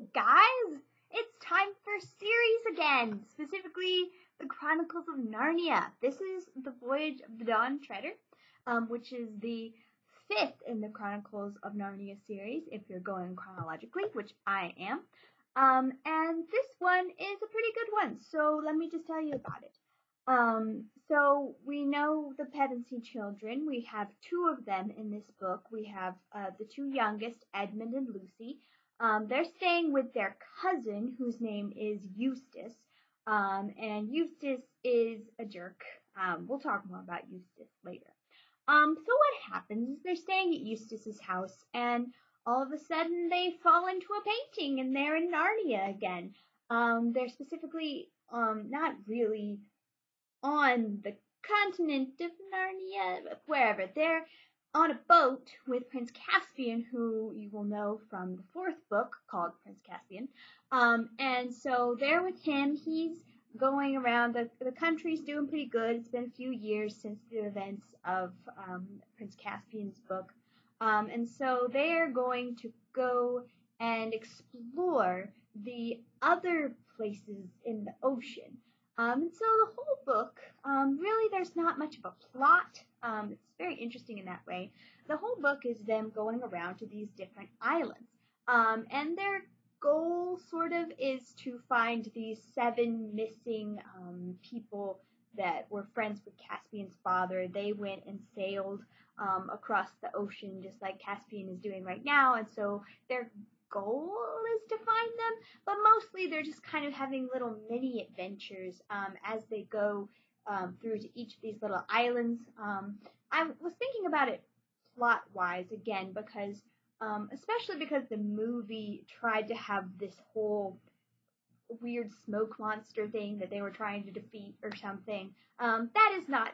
Hey guys! It's time for series again, specifically the Chronicles of Narnia. This is the Voyage of the Dawn Treader, which is the fifth in the Chronicles of Narnia series, if you're going chronologically, which I am. And this one is a pretty good one, so let me just tell you about it. So we know the Pevensey children. We have two of them in this book. We have the two youngest, Edmund and Lucy. They're staying with their cousin, whose name is Eustace. And Eustace is a jerk. We'll talk more about Eustace later. So what happens is they're staying at Eustace's house, and all of a sudden they fall into a painting, and they're in Narnia again. They're specifically not really on the continent of Narnia, wherever. They're on a boat with Prince Caspian, who you will know from the fourth book called Prince Caspian. And so they're with him. He's going around. The country's doing pretty good. It's been a few years since the events of Prince Caspian's book. And so they're going to go and explore the other places in the ocean. And so the whole book, really there's not much of a plot. It's very interesting in that way. The whole book is them going around to these different islands. And their goal sort of is to find these 7 missing people that were friends with Caspian's father. They went and sailed across the ocean just like Caspian is doing right now. And so their goal is to find them, but mostly they're just kind of having little mini adventures as they go through to each of these little islands. I was thinking about it plot-wise again because, especially because the movie tried to have this whole weird smoke monster thing that they were trying to defeat or something. That is not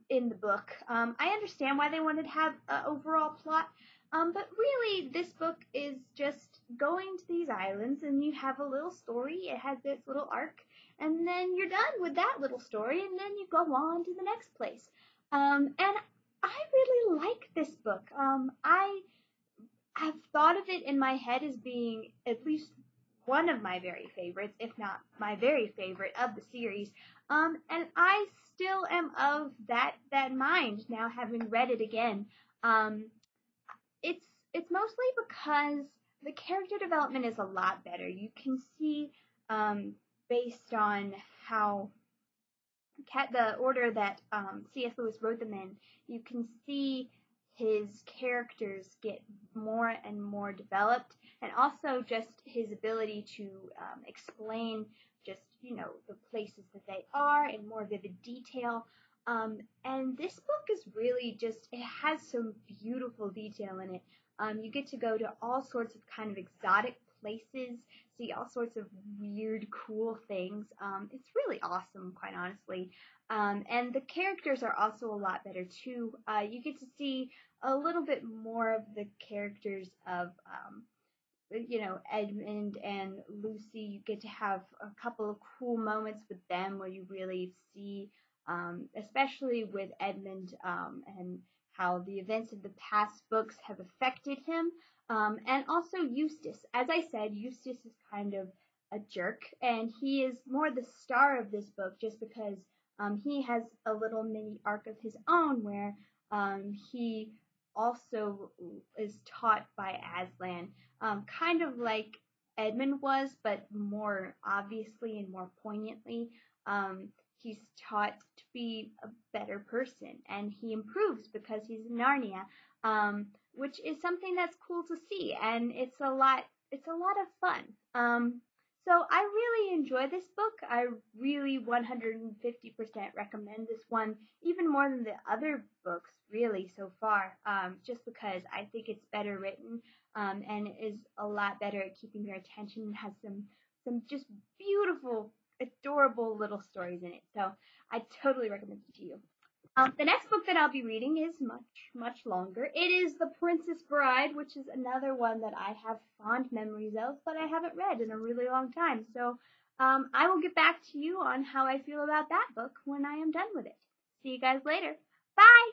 in the book. I understand why they wanted to have an overall plot. But really, this book is just going to these islands, and you have a little story. It has this little arc, and then you're done with that little story, and then you go on to the next place. And I really like this book. I have thought of it in my head as being at least one of my very favorites, if not my very favorite of the series. And I still am of that mind now, having read it again. It's mostly because the character development is a lot better. You can see, based on how the order that C.S. Lewis wrote them in, you can see his characters get more and more developed, and also just his ability to explain just, the places that they are in more vivid detail. And this book is really just, it has some beautiful detail in it. You get to go to all sorts of kind of exotic places, see all sorts of weird, cool things. It's really awesome, quite honestly. And the characters are also a lot better too. You get to see a little bit more of the characters of, Edmund and Lucy. You get to have a couple of cool moments with them where you really see, especially with Edmund, and how the events of the past books have affected him, and also Eustace. As I said, Eustace is kind of a jerk, and he is more the star of this book just because he has a little mini arc of his own where he also is taught by Aslan, kind of like Edmund was, but more obviously and more poignantly. He's taught to be a better person, and he improves because he's in Narnia, which is something that's cool to see, and it's a lot of fun. So I really enjoy this book. I really 150% recommend this one, even more than the other books, really, so far, just because I think it's better written, and is a lot better at keeping your attention, and has some just beautiful, adorable little stories in it. So I totally recommend it to you. The next book that I'll be reading is much longer. It is The Princess Bride, which is another one that I have fond memories of, but I haven't read in a really long time. So I will get back to you on how I feel about that book when I am done with it. See you guys later. Bye!